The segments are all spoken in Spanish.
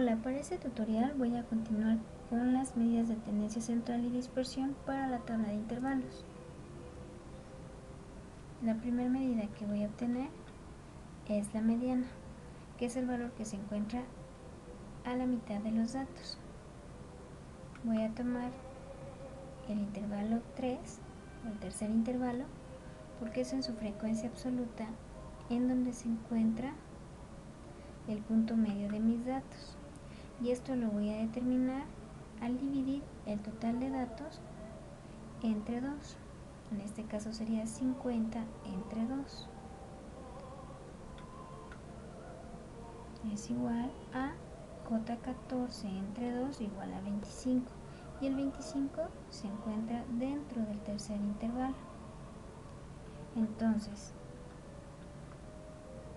Hola, para este tutorial voy a continuar con las medidas de tendencia central y dispersión para la tabla de intervalos. La primera medida que voy a obtener es la mediana, que es el valor que se encuentra a la mitad de los datos. Voy a tomar el intervalo 3, o el tercer intervalo, porque es en su frecuencia absoluta en donde se encuentra el punto medio de mis datos. Y esto lo voy a determinar al dividir el total de datos entre 2. En este caso sería 50 entre 2. Es igual a J14 entre 2 igual a 25. Y el 25 se encuentra dentro del tercer intervalo. Entonces,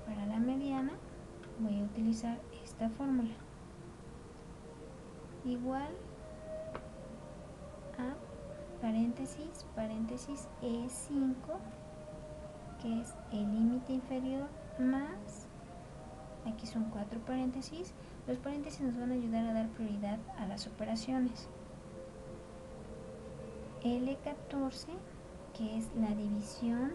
para la mediana voy a utilizar esta fórmula. Igual a paréntesis E5, que es el límite inferior, más, aquí son 4 paréntesis. Los paréntesis nos van a ayudar a dar prioridad a las operaciones. L14, que es la división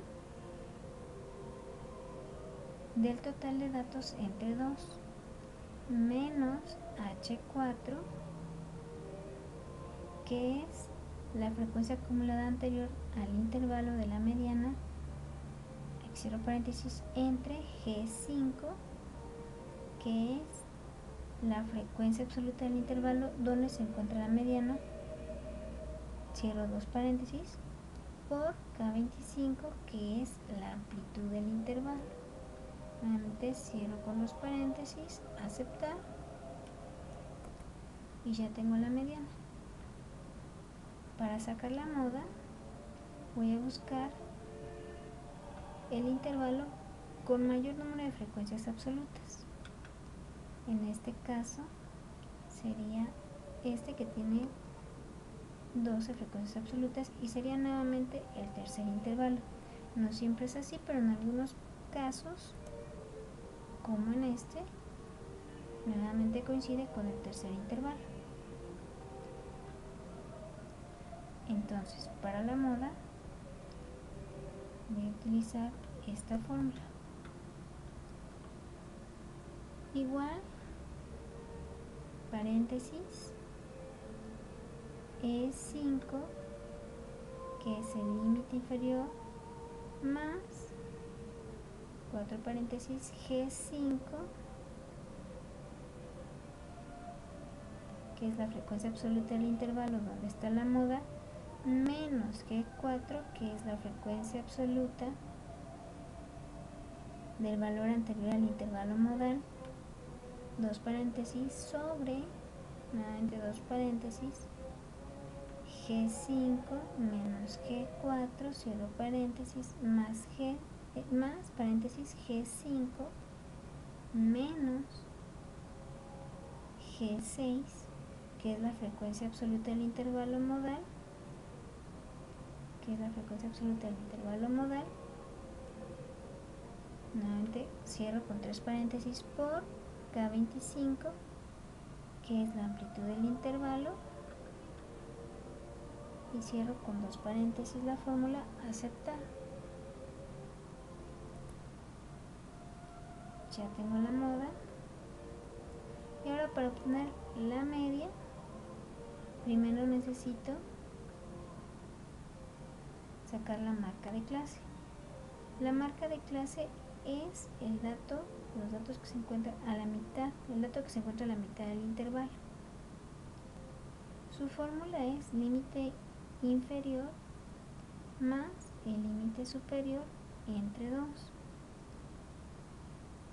del total de datos entre 2, menos H4, que es la frecuencia acumulada anterior al intervalo de la mediana, aquí cierro paréntesis, entre G5, que es la frecuencia absoluta del intervalo donde se encuentra la mediana, cierro dos paréntesis, por K25, que es la amplitud del intervalo. Nuevamente cierro con los paréntesis, aceptar, y ya tengo la mediana. Para sacar la moda voy a buscar el intervalo con mayor número de frecuencias absolutas. En este caso sería este, que tiene 12 frecuencias absolutas, y sería nuevamente el tercer intervalo. No siempre es así, pero en algunos casos, como en este, nuevamente coincide con el tercer intervalo. Entonces, para la moda voy a utilizar esta fórmula. Igual, paréntesis, E5, que es el límite inferior, más 4 paréntesis G5, que es la frecuencia absoluta del intervalo donde está la moda, menos G4, que es la frecuencia absoluta del valor anterior al intervalo modal, 2 paréntesis, sobre, nuevamente 2 paréntesis, G5 menos G4, cierro paréntesis, más paréntesis G5 menos G6, que es la frecuencia absoluta del intervalo modal, nuevamente cierro con 3 paréntesis, por K25, que es la amplitud del intervalo, y cierro con 2 paréntesis la fórmula, aceptar. Ya tengo la moda. Y ahora, para obtener la media, primero necesito sacar la marca de clase. La marca de clase es los datos que se encuentran a la mitad, el dato que se encuentra a la mitad del intervalo. Su fórmula es límite inferior más el límite superior entre 2.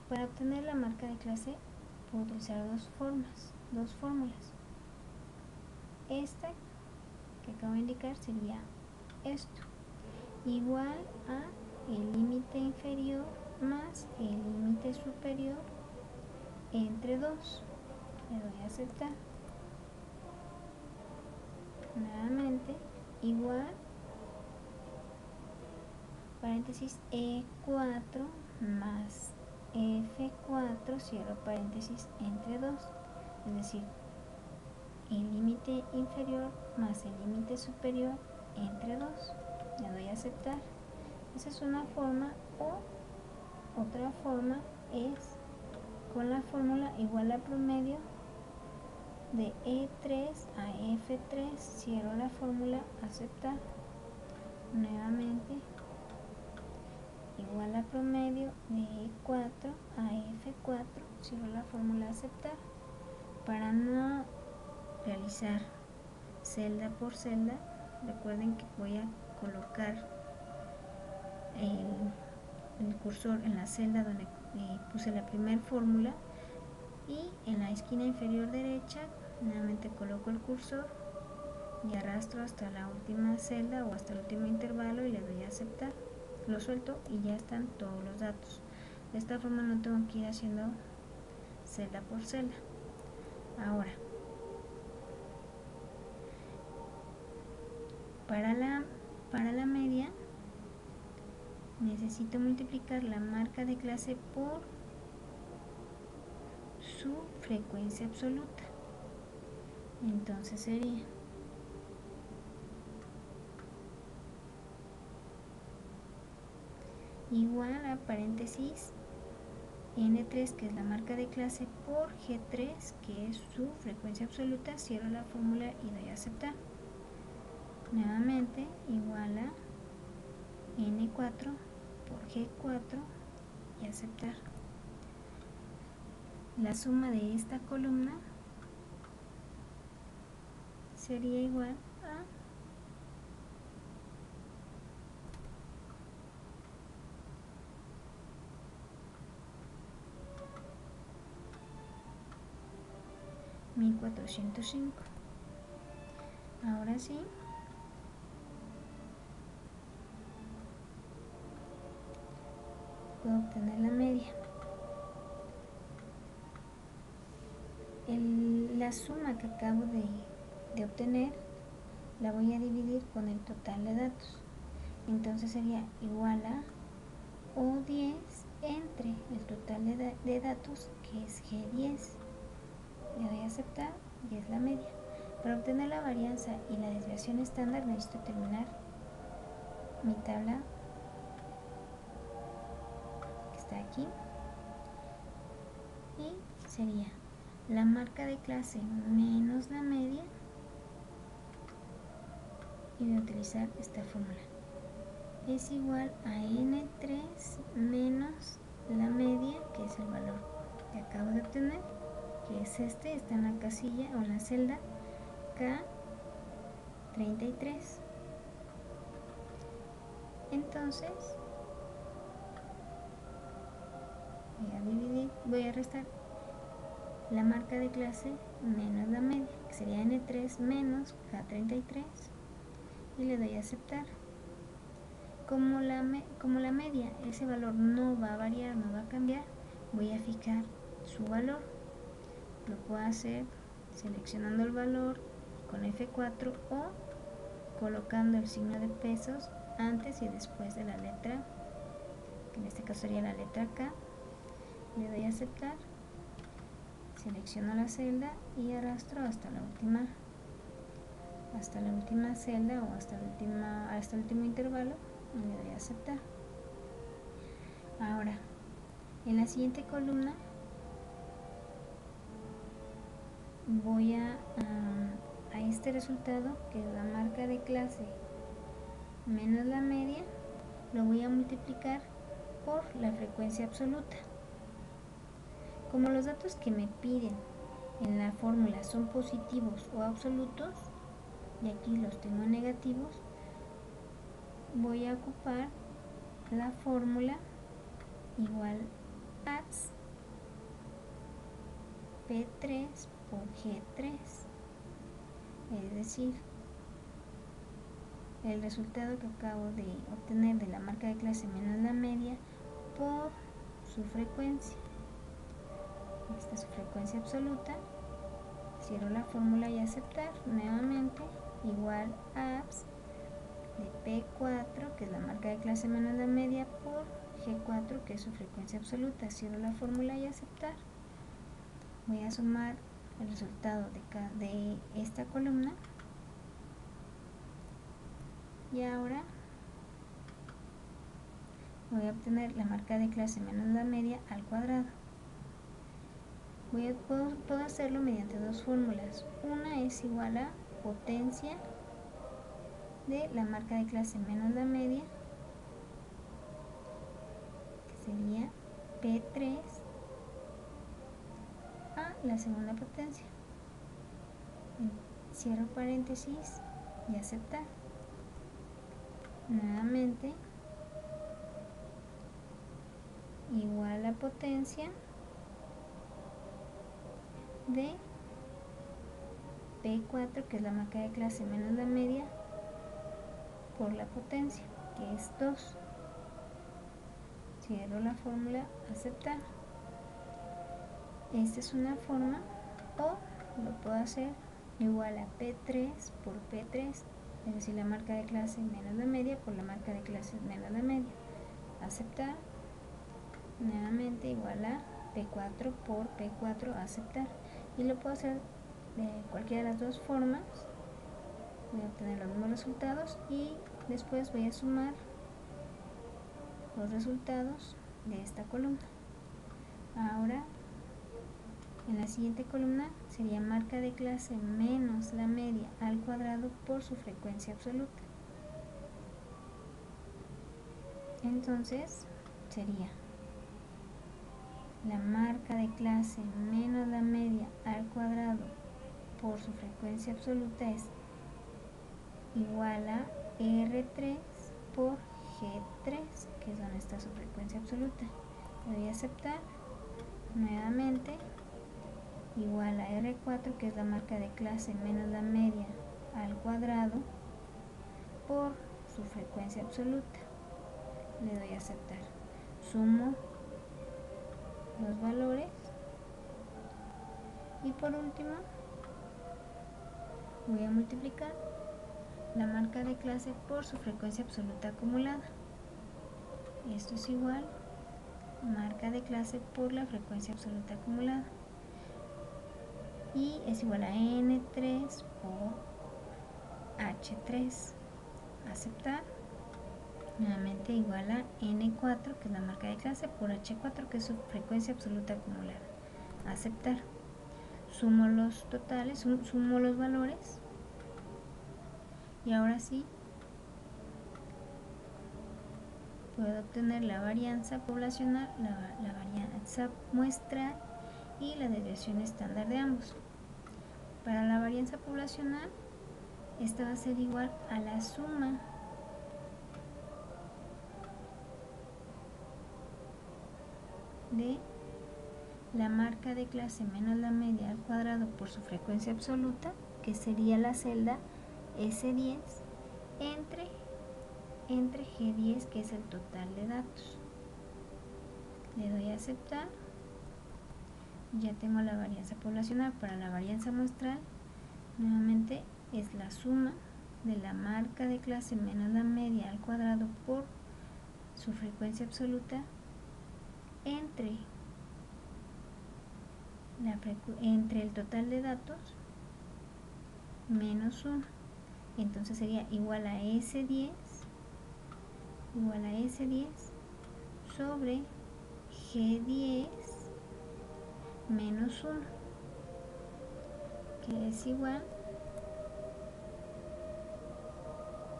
Para obtener la marca de clase puedo utilizar dos fórmulas. Esta que acabo de indicar sería esto, igual a el límite inferior más el límite superior entre 2. Le doy a aceptar. Nuevamente, igual, paréntesis, E4 más F4, cierro paréntesis, entre 2. es decir, el límite inferior más el límite superior entre 2. Le doy a aceptar. Esa es una forma, o otra forma es con la fórmula igual a promedio de E3 a F3, cierro la fórmula, aceptar. Nuevamente, igual a promedio de E4 a F4, cierro la fórmula, aceptar. Para no realizar celda por celda, recuerden que voy a colocar el cursor en la celda donde puse la primera fórmula, y en la esquina inferior derecha nuevamente coloco el cursor y arrastro hasta la última celda o hasta el último intervalo y le doy a aceptar. Lo suelto y ya están todos los datos. De esta forma no tengo que ir haciendo celda por celda. Ahora, para la media necesito multiplicar la marca de clase por su frecuencia absoluta. Entonces sería igual a paréntesis N3, que es la marca de clase, por G3, que es su frecuencia absoluta, cierro la fórmula y doy a aceptar. Nuevamente igual a N4 por G4 y aceptar. La suma de esta columna sería igual a $1405. Ahora sí, puedo obtener la media. La suma que acabo de obtener la voy a dividir con el total de datos. Entonces sería igual a O10 entre el total de datos, que es G10. Le doy a aceptar y es la media. Para obtener la varianza y la desviación estándar necesito terminar mi tabla que está aquí, y sería la marca de clase menos la media, y voy a utilizar esta fórmula. Es igual a N3 menos la media, que es el valor que acabo de obtener, que es está en la casilla o en la celda K33. Entonces voy a restar la marca de clase menos la media, que sería N3 menos K33, y le doy a aceptar. Como la media, ese valor no va a variar, no va a cambiar, voy a fijar su valor. Lo puedo hacer seleccionando el valor con F4 o colocando el signo de pesos antes y después de la letra, que en este caso sería la letra K. Le doy a aceptar, selecciono la celda y arrastro hasta la última celda o hasta el último intervalo y le doy a aceptar. Ahora, en la siguiente columna voy a este resultado, que es la marca de clase menos la media, lo voy a multiplicar por la frecuencia absoluta. Como los datos que me piden en la fórmula son positivos o absolutos, y aquí los tengo negativos, voy a ocupar la fórmula igual a P3 por G3, es decir, el resultado que acabo de obtener de la marca de clase menos la media por su frecuencia. Esta es su frecuencia absoluta. Cierro la fórmula y aceptar. Nuevamente igual a de P4, que es la marca de clase menos la media, por G4, que es su frecuencia absoluta. Cierro la fórmula y aceptar. Voy a sumar el resultado de esta columna. Y ahora voy a obtener la marca de clase menos la media al cuadrado. Puedo hacerlo mediante dos fórmulas. Una es igual a potencia de la marca de clase menos la media, que sería P3 a la segunda potencia. Cierro paréntesis y aceptar. Nuevamente, igual a potencia de P4, que es la marca de clase menos la media, por la potencia, que es 2. Cierro la fórmula, aceptar. Esta es una forma, o lo puedo hacer igual a P3 por P3, es decir, la marca de clase menos la media por la marca de clase menos la media. Aceptar. Nuevamente igual a P4 por P4, aceptar. Y lo puedo hacer de cualquiera de las dos formas. Voy a obtener los mismos resultados y después voy a sumar los resultados de esta columna. Ahora, en la siguiente columna sería marca de clase menos la media al cuadrado por su frecuencia absoluta. Entonces sería la marca de clase menos la media al cuadrado por su frecuencia absoluta es igual a R3 por G3, que es donde está su frecuencia absoluta. Le doy a aceptar. Nuevamente, igual a R4, que es la marca de clase menos la media al cuadrado por su frecuencia absoluta. Le doy a aceptar. Sumo los valores y por último voy a multiplicar la marca de clase por su frecuencia absoluta acumulada. Esto es igual a marca de clase por la frecuencia absoluta acumulada, y es igual a N3 por H3. Aceptar. Nuevamente igual a N4, que es la marca de clase, por H4, que es su frecuencia absoluta acumulada. Aceptar. Sumo los totales, sumo los valores, y ahora sí puedo obtener la varianza poblacional, la varianza muestral y la desviación estándar de ambos. Para la varianza poblacional, esta va a ser igual a la suma de la marca de clase menos la media al cuadrado por su frecuencia absoluta, que sería la celda S10, entre G10, que es el total de datos. Le doy a aceptar. Ya tengo la varianza poblacional. Para la varianza muestral, nuevamente es la suma de la marca de clase menos la media al cuadrado por su frecuencia absoluta entre el total de datos menos 1. Entonces sería igual a S10 sobre G10 menos 1, que es igual,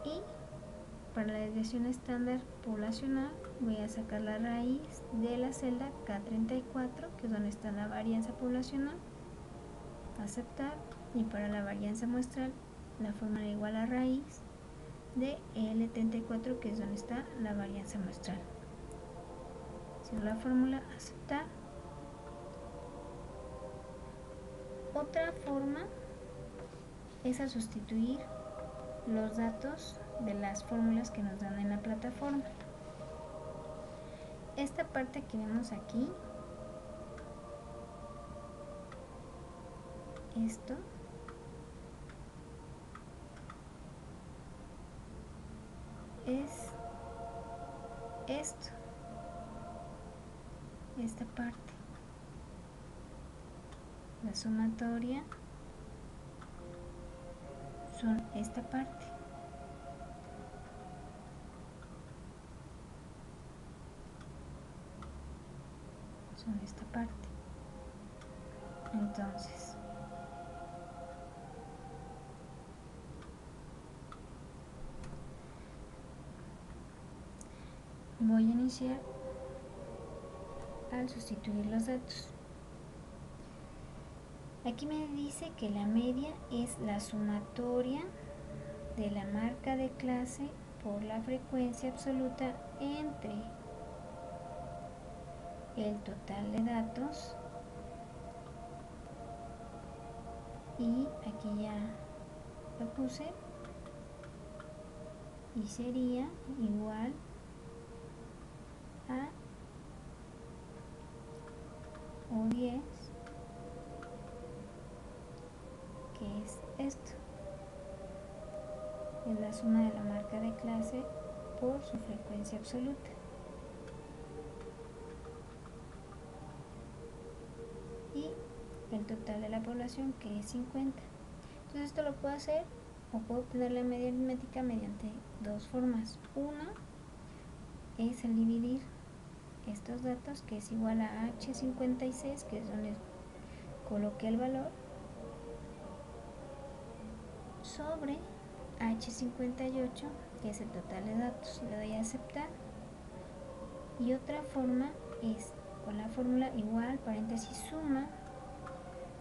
y para la desviación estándar poblacional voy a sacar la raíz de la celda K34, que es donde está la varianza poblacional. Aceptar. Y para la varianza muestral, la fórmula igual a raíz de L34, que es donde está la varianza muestral. Cierro la fórmula, aceptar. Otra forma es a sustituir los datos de las fórmulas que nos dan en la plataforma. Esta parte que vemos aquí, esto es esto, esta parte. La sumatoria son esta parte. Son esta parte. Entonces, voy a iniciar al sustituir los datos. Aquí me dice que la media es la sumatoria de la marca de clase por la frecuencia absoluta entre el total de datos, y aquí ya lo puse, y sería igual a O10, que es esto, es la suma de la marca de clase por su frecuencia absoluta. Y el total de la población, que es 50. Entonces esto lo puedo hacer, o puedo obtener la media aritmética mediante dos formas. Una es el dividir estos datos, que es igual a H56, que es donde coloqué el valor, sobre H58, que es el total de datos. Le doy a aceptar. Y otra forma es con la fórmula igual, paréntesis, suma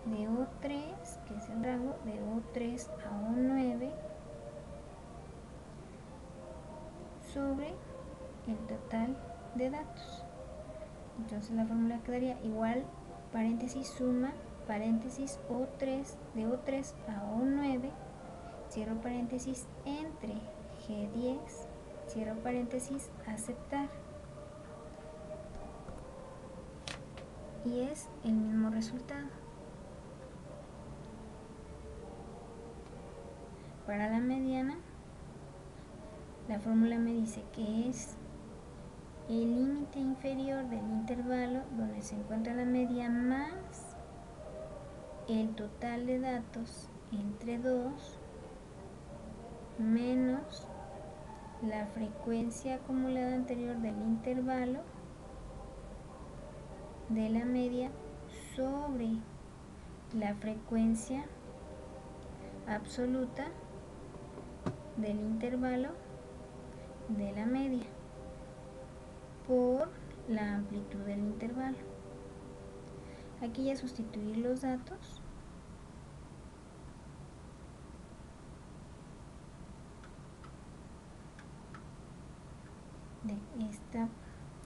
de O3, que es el rango de O3 a O9, sobre el total de datos. Entonces la fórmula quedaría igual, paréntesis, suma, paréntesis, O3, de O3 a O9, cierro paréntesis, entre G10, cierro paréntesis, aceptar. Y es el mismo resultado. Para la mediana, la fórmula me dice que es el límite inferior del intervalo donde se encuentra la media más el total de datos entre 2 menos la frecuencia acumulada anterior del intervalo de la media sobre la frecuencia absoluta del intervalo de la media por la amplitud del intervalo. Aquí ya sustituir los datos.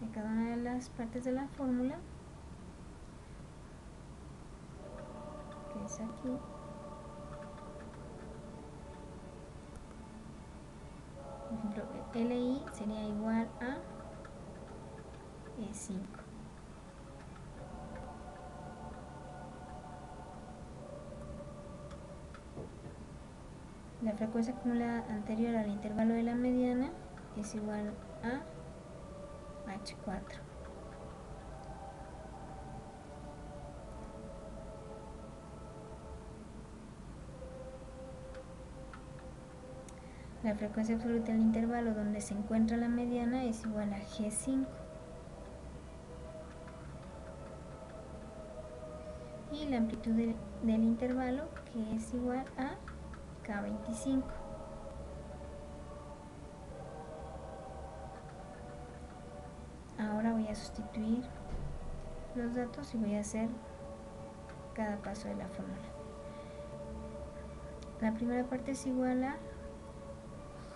De cada una de las partes de la fórmula, que es aquí. Por ejemplo, LI sería igual a E5. La frecuencia acumulada anterior al intervalo de la mediana es igual a H4. La frecuencia absoluta del intervalo donde se encuentra la mediana es igual a G5. Y la amplitud del intervalo, que es igual a K25. Ahora voy a sustituir los datos y voy a hacer cada paso de la fórmula. La primera parte es igual a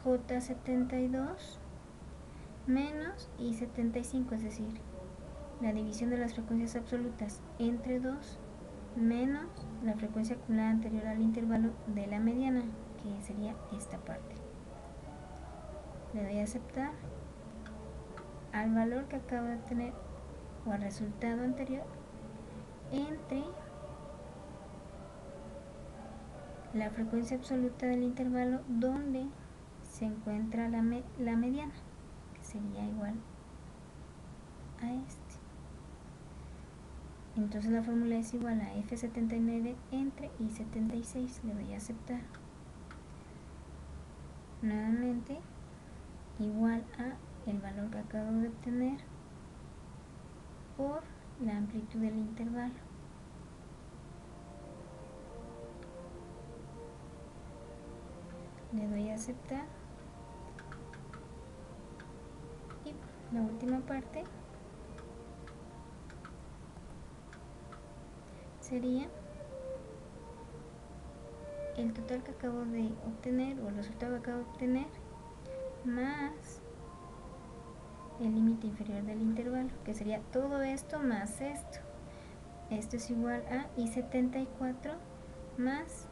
J72 menos I75, es decir, la división de las frecuencias absolutas entre 2 menos la frecuencia acumulada anterior al intervalo de la mediana, que sería esta parte. Le doy a aceptar. Al valor que acabo de obtener o al resultado anterior entre la frecuencia absoluta del intervalo donde se encuentra la mediana, que sería igual a este. Entonces la fórmula es igual a F79 entre I76. Le doy a aceptar. Nuevamente, igual a el valor que acabo de obtener por la amplitud del intervalo. Le doy a aceptar. Y la última parte sería el total que acabo de obtener, o el resultado que acabo de obtener, más el límite inferior del intervalo, que sería todo esto más esto. Esto es igual a I74 más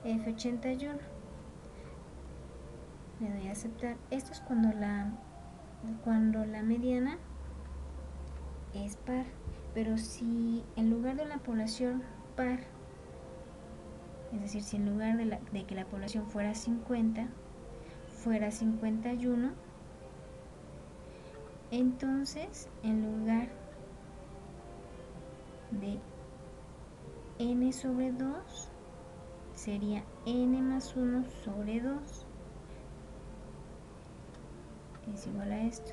F81. Le doy a aceptar. Esto es cuando la mediana es par. Pero si en lugar de la población par, es decir, si en lugar de que la población fuera 50, fuera 51, entonces en lugar de n sobre 2 sería n más 1 sobre 2. Es igual a esto.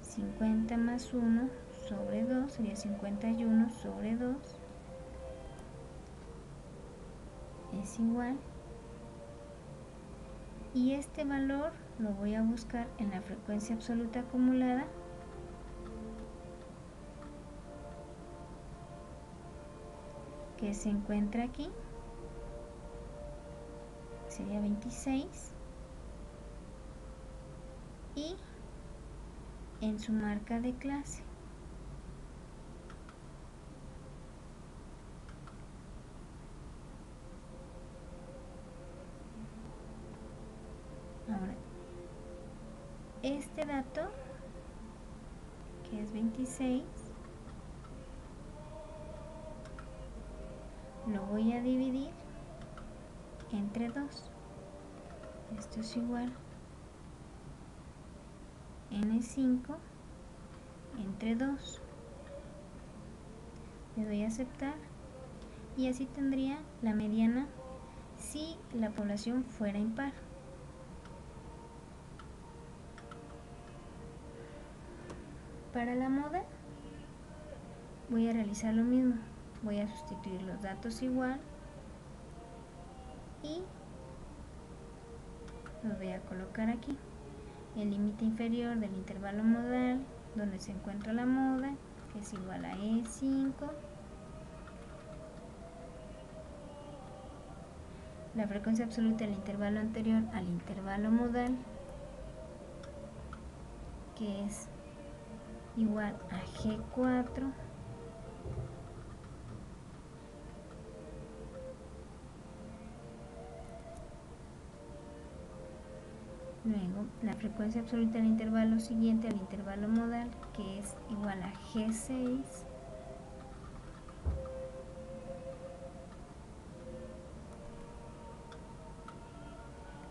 50 más 1 sobre 2 sería 51 sobre 2. Es igual. Y este valor lo voy a buscar en la frecuencia absoluta acumulada, que se encuentra aquí. Sería 26. Y en su marca de clase. Ahora, este dato, que es 26, lo voy a dividir entre 2. Esto es igual n5 entre 2. Le doy a aceptar. Y así tendría la mediana si la población fuera impar. Para la moda voy a realizar lo mismo. Voy a sustituir los datos igual y los voy a colocar aquí. El límite inferior del intervalo modal donde se encuentra la moda, que es igual a E5. La frecuencia absoluta del intervalo anterior al intervalo modal, que es igual a G4 luego la frecuencia absoluta del intervalo siguiente al intervalo modal, que es igual a G6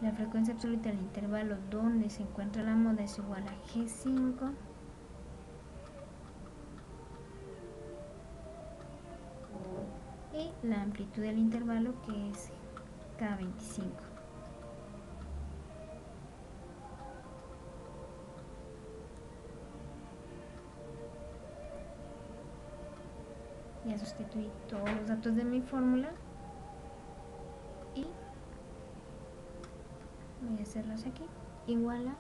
la frecuencia absoluta del intervalo donde se encuentra la moda es igual a G5 y la amplitud del intervalo, que es K25. Ya sustituí todos los datos de mi fórmula y voy a hacerlos aquí. Igual a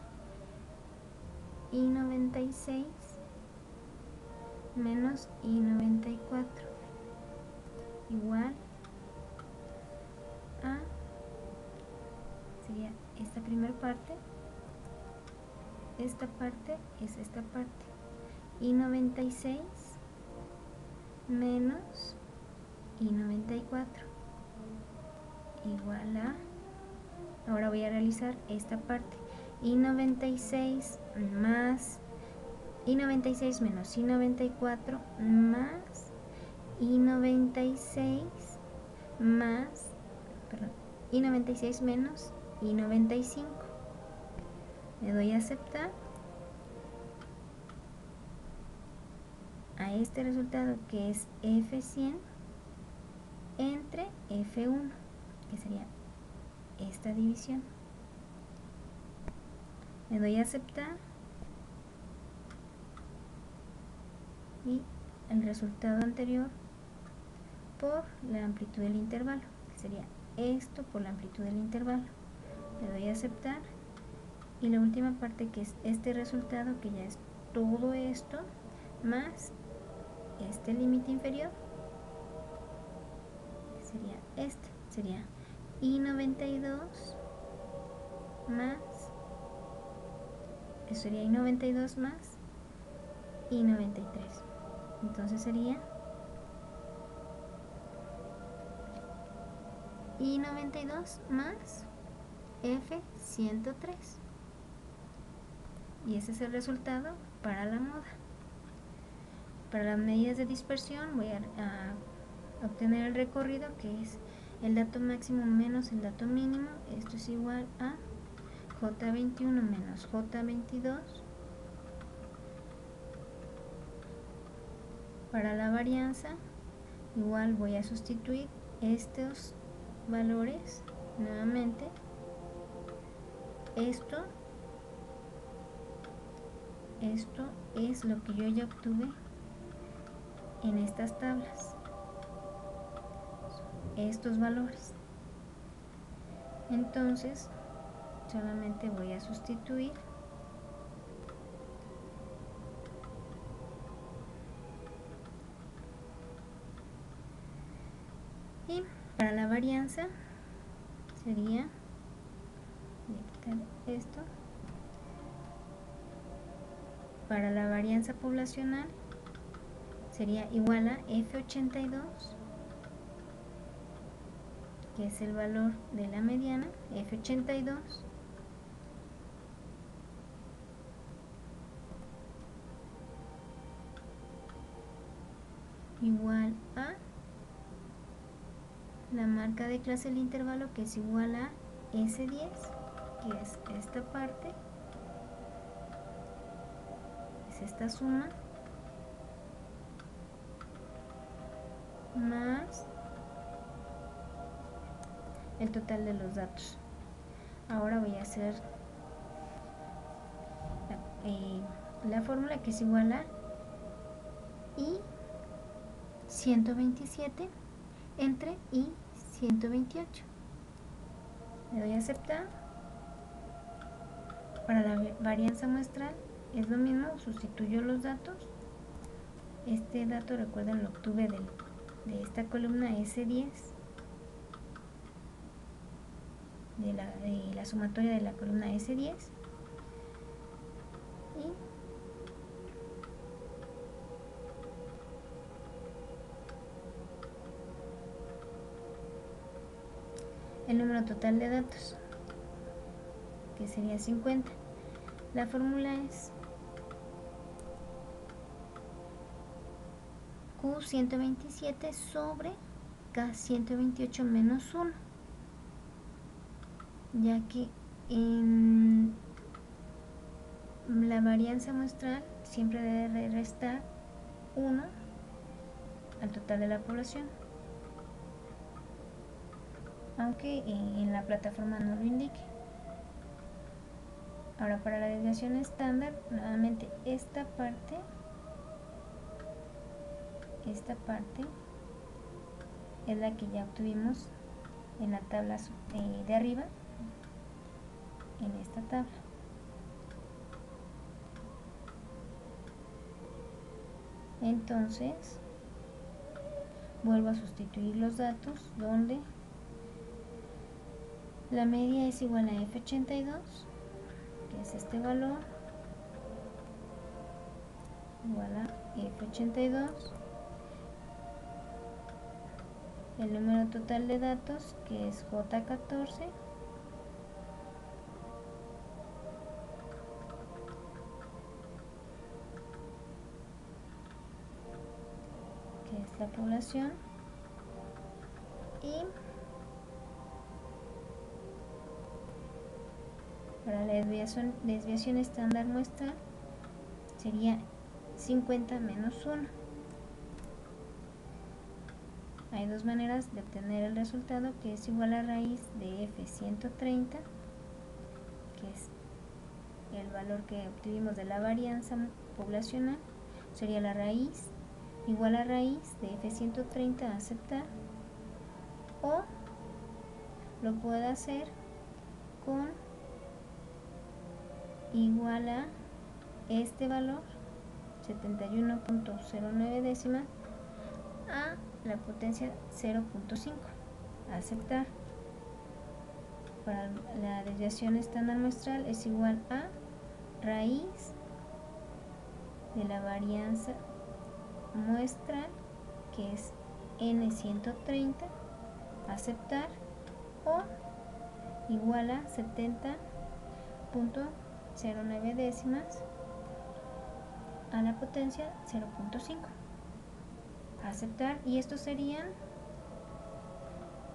I96 menos I94 igual a, sería esta primera parte, esta parte es esta parte, I96 menos I94 igual a, ahora voy a realizar esta parte, I96 más I96 menos I94 más I96 más, perdón, I96 menos I95. Le doy a aceptar. a este resultado que es F100 entre F1, que sería esta división. Le doy a aceptar y el resultado anterior por la amplitud del intervalo, que sería esto por la amplitud del intervalo. Le doy a aceptar y la última parte, que es este resultado, que ya es todo esto más este límite inferior, que sería este, sería I92 más, eso sería I92 más I93. Entonces sería I92 más F103. Y ese es el resultado para la moda. Para las medidas de dispersión voy a obtener el recorrido, que es el dato máximo menos el dato mínimo. Esto es igual a J21 menos J22. Para la varianza, igual voy a sustituir estos valores nuevamente. Esto es lo que yo ya obtuve en estas tablas, estos valores. Entonces solamente voy a sustituir y para la varianza sería, voy a quitar esto, para la varianza poblacional sería igual a F82, que es el valor de la mediana, F82 igual a la marca de clase del intervalo, que es igual a S10, que es esta parte, es esta suma, más el total de los datos. Ahora voy a hacer la fórmula, que es igual a I127 entre I128. Le doy a aceptar. Para la varianza muestral es lo mismo, sustituyo los datos. Este dato, recuerden, lo obtuve de esta columna S10, de la sumatoria de la columna S10, y el número total de datos, que sería 50. La fórmula es Q127 sobre K128 menos 1, ya que en la varianza muestral siempre debe restar 1 al total de la población, aunque en la plataforma no lo indique. Ahora, para la desviación estándar, nuevamente esta parte es la que ya obtuvimos en la tabla de arriba, en esta tabla. Entonces vuelvo a sustituir los datos, donde la media es igual a F82, que es este valor, igual a F82, el número total de datos, que es J14, que es la población, y para la desviación estándar muestral sería 50 menos 1, Hay dos maneras de obtener el resultado, que es igual a raíz de F130, que es el valor que obtuvimos de la varianza poblacional, sería la raíz igual a raíz de F130 a aceptar, o lo puedo hacer con igual a este valor 71.09 décimas a la potencia 0.5, aceptar. Para la desviación estándar muestral es igual a raíz de la varianza muestral, que es N130, aceptar, o igual a 70.09 décimas a la potencia 0.5, aceptar. Y estos serían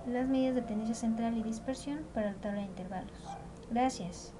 las medidas de tendencia central y dispersión para la tabla de intervalos. Gracias.